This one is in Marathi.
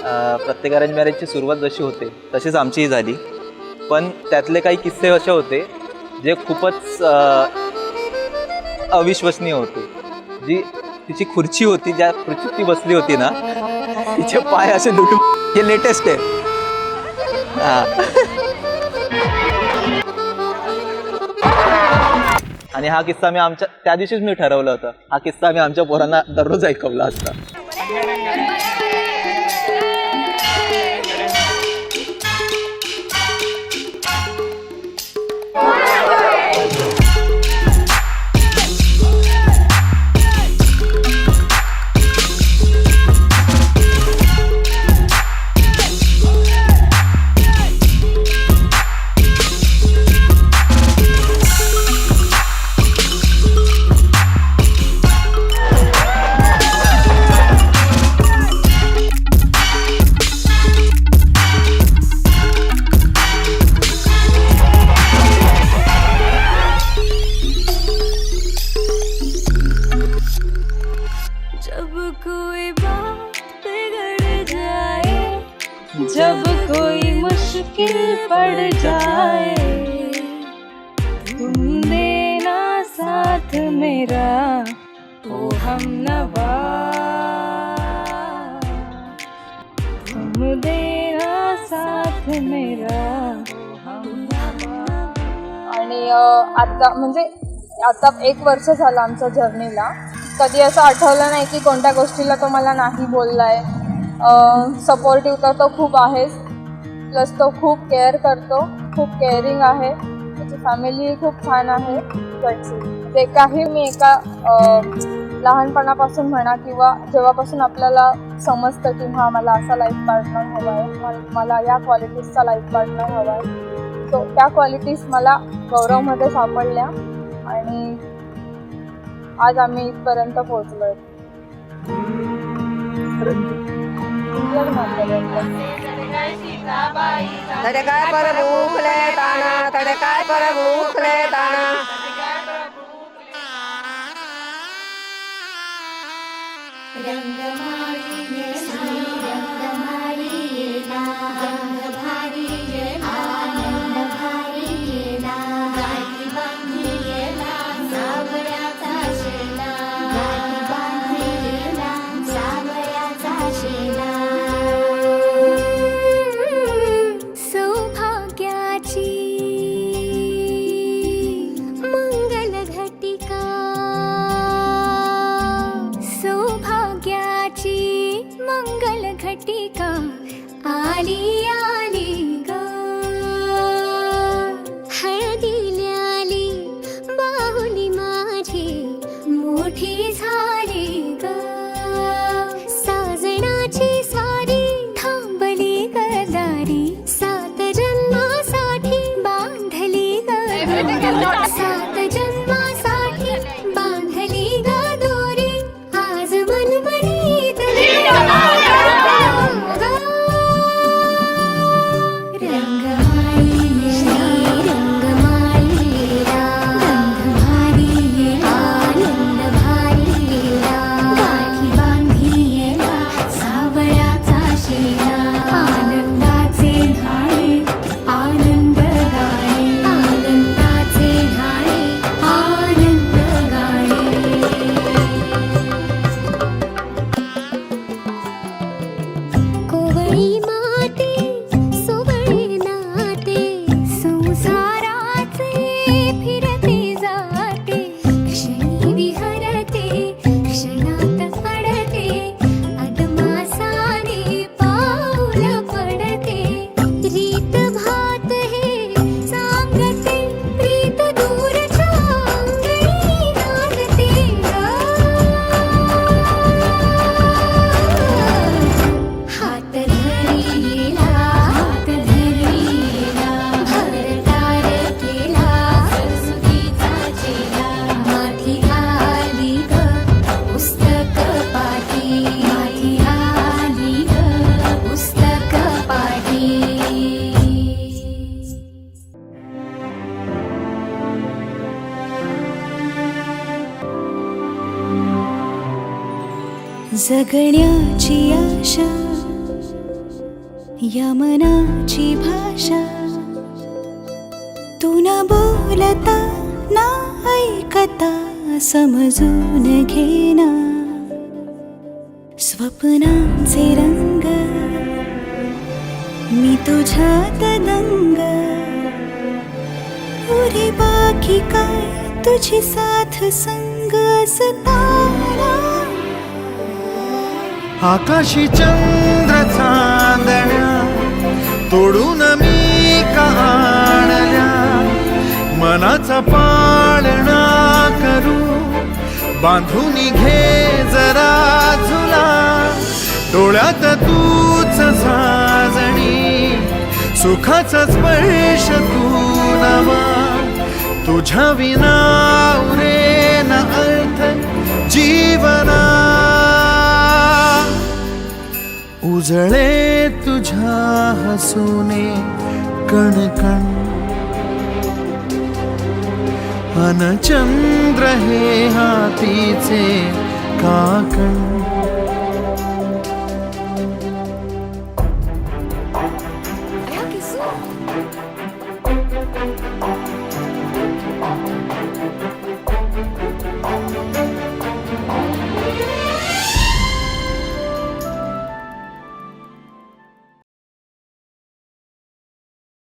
प्रत्येक अरेंज मॅरेजची सुरुवात जशी होते तशीच आमचीही झाली, पण त्यातले काही किस्से असे होते जे खूपच अविश्वसनीय होते. जी तिची खुर्ची होती, ज्या खुर्चीत ती बसली होती ना, तिचे पाय असे दुटू. हे लेटेस्ट आहे. आणि हा किस्सा मी आमच्या त्या दिवशीच मी ठरवलं होतं, हा किस्सा मी आमच्या पोरांना दररोज ऐकवला असता. जब कोई मुश्किल पड़ जाए, तुम देना साथ मेरा ओ हमनवा, तुम देना साथ मेरा ओ हमनवा. आणि आता म्हणजे आता 1 वर्ष झालं आमच्या जर्नीला. कधी असं आठवलं नाही की कोणत्या गोष्टीला तो मला नाही बोललाय. सपोर्टिव्ह तर तो खूप आहेच, प्लस तो खूप केअर करतो, खूप केअरिंग आहे. त्याची फॅमिली खूप छान आहे. ते काही मी एका लहानपणापासून म्हणा किंवा जेव्हापासून आपल्याला समजतं की हा मला असा लाईफ पार्टनर हवा आहे, मला या क्वालिटीजचा लाईफ पार्टनर हवा आहे, तो त्या क्वालिटीज मला गौरवमध्ये सापडल्या आणि आज आम्ही इथपर्यंत पोहोचलो. तडे काय पर भूखले ताना, तडे काय पर भूखले ताना. घटिका आली आली ग, हळदीला आली बाहुली माझी मोठी झाली ग, साजणाची सारी थांबली गदारी, 7 जन्मासाठी बांधली ग, 7 जन्मासाठी बांधली ग दोरी, आज मनमनीत जगण्याची आशा या मनाची भाषा तू न बोलता ना ऐकता समजून घेना स्वप्नांचे रंग मी तुझ्यात दंग उरे बाकी काय तुझी साथ संग असताना आकाशी चंद्र चांदण्या तोडून मी का आणल्या मनाचा पाळणा करू बांधून घे जरा झुला डोळ्यात तूच साजणी सुखाचा स्पर्श तू नवा तुझ्या विना उरे न अर्थ जीवना उजळे तुझ्या हसूने कणकण अन चंद्र हे हातीचे काकण